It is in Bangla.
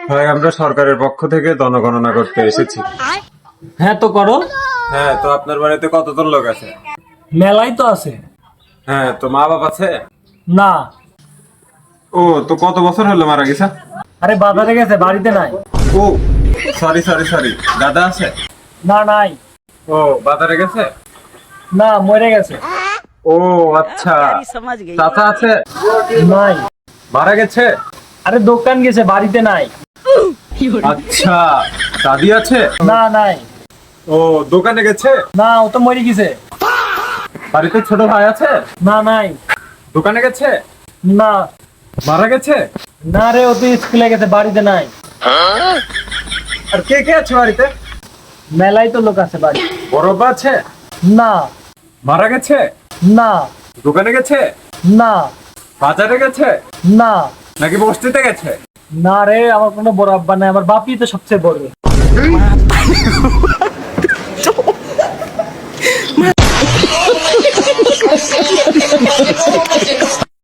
ভাই আমরা সরকারের পক্ষ থেকে জনগণনা করতে এসেছি। হ্যাঁ তো করো। হ্যাঁ, তো আপনার বাড়িতে কতজন লোক আছে? মেলাই তো আছে। হ্যাঁ, তো মা বাবা আছে? না। ও, তো কত বছর হলো মারা গেছে? আরে বাজারে গেছে, বাড়িতে নাই। ও সরি সরি সরি, দাদা আছে? না, নাই। ও বাজারে গেছে? না, মরে গেছে। ও আচ্ছা। চাচা আছে? নাই। মারা গেছে? আরে দোকান গেছে, বাড়িতে নাই। আচ্ছা। দাদি আছে? না, নাই। ও দোকানে গেছে? না, ও তো মরে গেছে। বাড়িতে ছোট ভাই আছে? না, নাই। দোকানে গেছে? না। মারা গেছে? না রে, ও তো স্কুলে গেছে, বাড়িতে নাই। আর কে কে আছে বাড়িতে? মেলাই তো লোক আছে বাড়ি। বড় আছে? না। মারা গেছে? না। দোকানে গেছে? না। বাজারে গেছে? না। নাকি বস্তিতে গেছে? না রে, আমার কোনো বড় আব্বা নাই, আমার বাপই তো সবচেয়ে বড়।